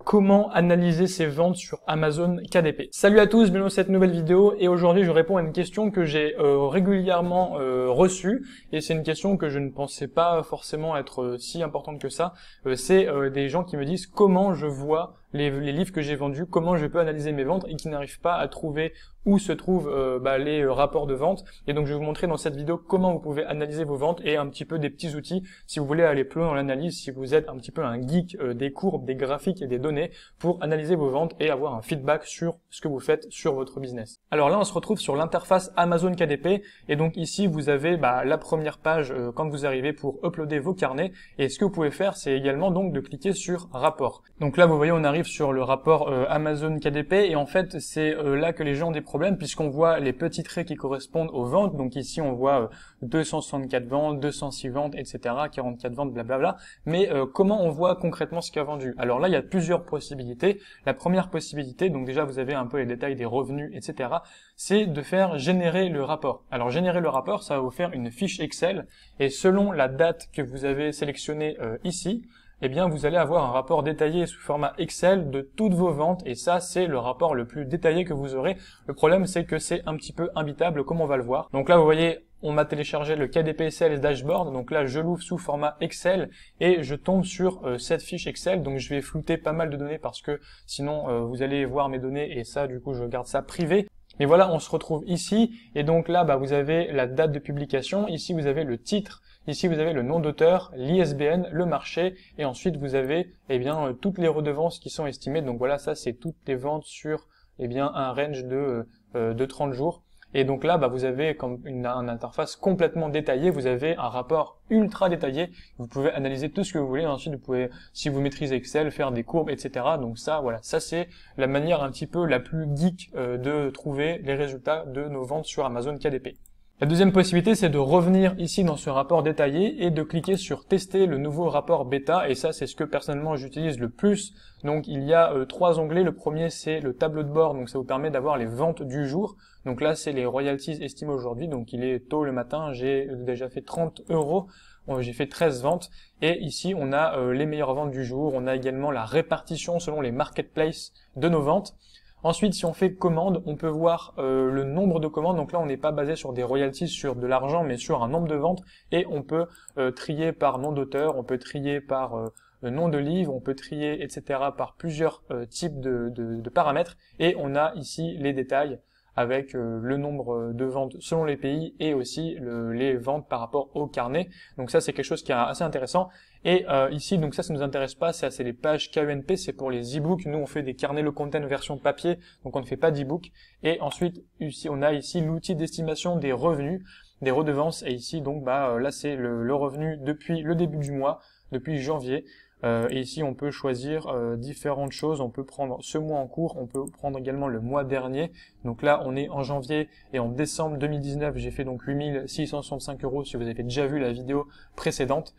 Comment analyser ses ventes sur Amazon KDP. Salut à tous, bienvenue dans cette nouvelle vidéo et aujourd'hui je réponds à une question que j'ai régulièrement reçue et c'est une question que je ne pensais pas forcément être si importante que ça. C'est des gens qui me disent comment je vois les livres que j'ai vendus, comment je peux analyser mes ventes et qui n'arrivent pas à trouver où se trouvent les rapports de vente. Et donc je vais vous montrer dans cette vidéo comment vous pouvez analyser vos ventes et un petit peu des petits outils si vous voulez aller plus loin dans l'analyse, si vous êtes un petit peu un geek des courbes, des graphiques et des données pour analyser vos ventes et avoir un feedback sur ce que vous faites sur votre business. Alors là on se retrouve sur l'interface Amazon KDP et donc ici vous avez la première page quand vous arrivez pour uploader vos carnets et ce que vous pouvez faire c'est également donc de cliquer sur rapport. Donc là vous voyez on arrive sur le rapport Amazon KDP et en fait c'est là que les gens ont des problèmes puisqu'on voit les petits traits qui correspondent aux ventes. Donc ici on voit 264 ventes, 206 ventes, etc., 44 ventes, blablabla. Mais comment on voit concrètement ce qui a vendu? Alors là il y a plusieurs possibilités. La première possibilité, donc déjà vous avez un peu les détails des revenus, etc., c'est de faire générer le rapport. Alors générer le rapport, ça va vous faire une fiche Excel et selon la date que vous avez sélectionnée ici, eh bien vous allez avoir un rapport détaillé sous format Excel de toutes vos ventes et ça c'est le rapport le plus détaillé que vous aurez. Le problème c'est que c'est un petit peu imbitable comme on va le voir. Donc là vous voyez on m'a téléchargé le KDP Sales Dashboard, donc là je l'ouvre sous format Excel et je tombe sur cette fiche Excel. Donc je vais flouter pas mal de données parce que sinon vous allez voir mes données et ça du coup je garde ça privé. Mais voilà, on se retrouve ici et donc là vous avez la date de publication, ici vous avez le titre, ici vous avez le nom d'auteur, l'ISBN, le marché et ensuite vous avez toutes les redevances qui sont estimées. Donc voilà, ça c'est toutes les ventes sur un range de 30 jours. Et donc là, vous avez comme une interface complètement détaillée, vous avez un rapport ultra détaillé, vous pouvez analyser tout ce que vous voulez, ensuite vous pouvez, si vous maîtrisez Excel, faire des courbes, etc. Donc ça, voilà, ça c'est la manière un petit peu la plus geek de trouver les résultats de nos ventes sur Amazon KDP. La deuxième possibilité, c'est de revenir ici dans ce rapport détaillé et de cliquer sur tester le nouveau rapport bêta. Et ça, c'est ce que personnellement j'utilise le plus. Donc, il y a trois onglets. Le premier, c'est le tableau de bord. Donc, ça vous permet d'avoir les ventes du jour. Donc là, c'est les royalties estimées aujourd'hui. Donc, il est tôt le matin. J'ai déjà fait 30 €. J'ai fait 13 ventes. Et ici, on a les meilleures ventes du jour. On a également la répartition selon les marketplaces de nos ventes. Ensuite, si on fait commande, on peut voir le nombre de commandes. Donc là, on n'est pas basé sur des royalties, sur de l'argent, mais sur un nombre de ventes. Et on peut trier par nom d'auteur, on peut trier par nom de livre, on peut trier, etc. par plusieurs types de paramètres. Et on a ici les détails avec le nombre de ventes selon les pays et aussi les ventes par rapport au carnet. Donc ça, c'est quelque chose qui est assez intéressant. Et ici, donc ça nous intéresse pas, c'est les pages KENP, c'est pour les e-books. Nous, on fait des carnets le content version papier, donc on ne fait pas d'e-book. Et ensuite, ici, on a ici l'outil d'estimation des revenus, des redevances. Et ici, donc, là, c'est le revenu depuis le début du mois, depuis janvier. Et ici, on peut choisir différentes choses. On peut prendre ce mois en cours, on peut prendre également le mois dernier. Donc là, on est en janvier et en décembre 2019, j'ai fait donc 8 665 € si vous avez déjà vu la vidéo précédente.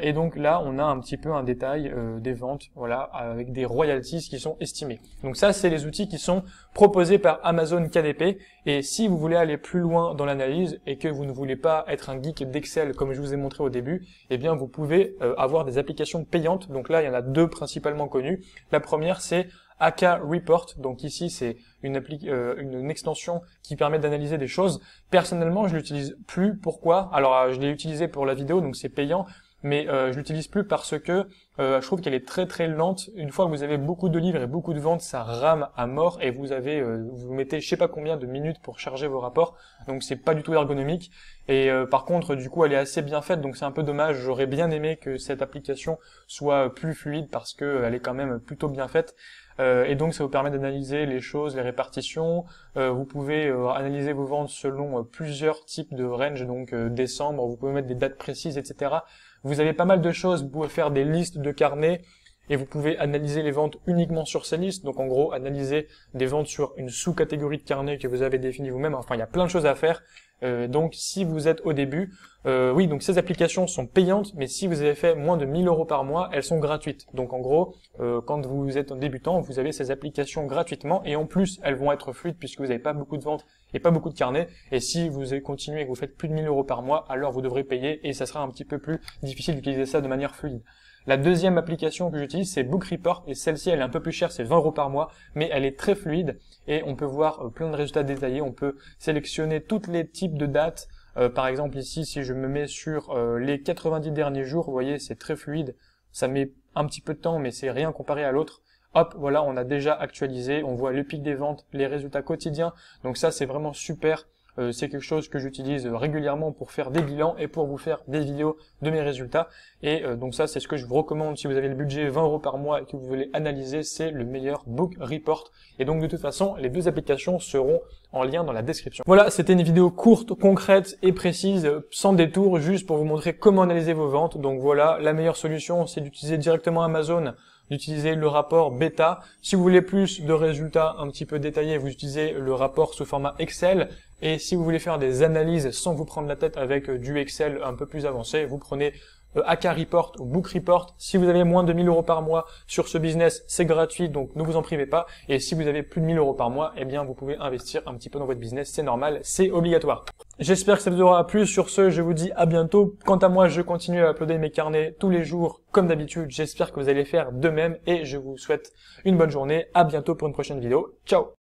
Et donc là, on a un petit peu un détail des ventes, voilà, avec des royalties qui sont estimées. Donc ça, c'est les outils qui sont proposés par Amazon KDP. Et si vous voulez aller plus loin dans l'analyse et que vous ne voulez pas être un geek d'Excel comme je vous ai montré au début, eh bien vous pouvez avoir des applications payantes. Donc là, il y en a deux principalement connues. La première, c'est AK Report. Donc ici, c'est une extension qui permet d'analyser des choses. Personnellement, je l'utilise plus. Pourquoi? Alors, je l'ai utilisé pour la vidéo, donc c'est payant. Mais je l'utilise plus parce que je trouve qu'elle est très très lente. Une fois que vous avez beaucoup de livres et beaucoup de ventes, ça rame à mort et vous mettez je sais pas combien de minutes pour charger vos rapports. Donc c'est pas du tout ergonomique. Et par contre, du coup, elle est assez bien faite. Donc c'est un peu dommage. J'aurais bien aimé que cette application soit plus fluide parce que elle est quand même plutôt bien faite. Et donc ça vous permet d'analyser les choses, les répartitions. Vous pouvez analyser vos ventes selon plusieurs types de range, donc décembre, vous pouvez mettre des dates précises, etc. Vous avez pas mal de choses, vous pouvez faire des listes de carnets et vous pouvez analyser les ventes uniquement sur ces listes. Donc en gros, analyser des ventes sur une sous-catégorie de carnet que vous avez définie vous-même. Enfin, il y a plein de choses à faire. Donc si vous êtes au début, oui, donc ces applications sont payantes, mais si vous avez fait moins de 1 000 € par mois, elles sont gratuites. Donc en gros, quand vous êtes un débutant, vous avez ces applications gratuitement et en plus, elles vont être fluides puisque vous n'avez pas beaucoup de ventes et pas beaucoup de carnets. Et si vous continuez et que vous faites plus de 1 000 € par mois, alors vous devrez payer et ça sera un petit peu plus difficile d'utiliser ça de manière fluide. La deuxième application que j'utilise, c'est Book Report, et celle-ci, elle est un peu plus chère, c'est 20 € par mois, mais elle est très fluide, et on peut voir plein de résultats détaillés, on peut sélectionner tous les types de dates. Par exemple, ici, si je me mets sur les 90 derniers jours, vous voyez, c'est très fluide, ça met un petit peu de temps, mais c'est rien comparé à l'autre. Hop, voilà, on a déjà actualisé, on voit le pic des ventes, les résultats quotidiens, donc ça, c'est vraiment super. C'est quelque chose que j'utilise régulièrement pour faire des bilans et pour vous faire des vidéos de mes résultats. Et donc ça, c'est ce que je vous recommande si vous avez le budget 20 € par mois et que vous voulez analyser, c'est le meilleur Book Report. Et donc de toute façon, les deux applications seront en lien dans la description. Voilà, c'était une vidéo courte, concrète et précise, sans détour, juste pour vous montrer comment analyser vos ventes. Donc voilà, la meilleure solution, c'est d'utiliser directement Amazon, d'utiliser le rapport bêta. Si vous voulez plus de résultats un petit peu détaillés, vous utilisez le rapport sous format Excel. Et si vous voulez faire des analyses sans vous prendre la tête avec du Excel un peu plus avancé, vous prenez AK Report ou Book Report. Si vous avez moins de 1000 € par mois sur ce business, c'est gratuit, donc ne vous en privez pas. Et si vous avez plus de 1000 € par mois, eh bien vous pouvez investir un petit peu dans votre business, c'est normal, c'est obligatoire. J'espère que ça vous aura plu. Sur ce, je vous dis à bientôt. Quant à moi, je continue à uploader mes carnets tous les jours, comme d'habitude. J'espère que vous allez faire de même et je vous souhaite une bonne journée. À bientôt pour une prochaine vidéo. Ciao!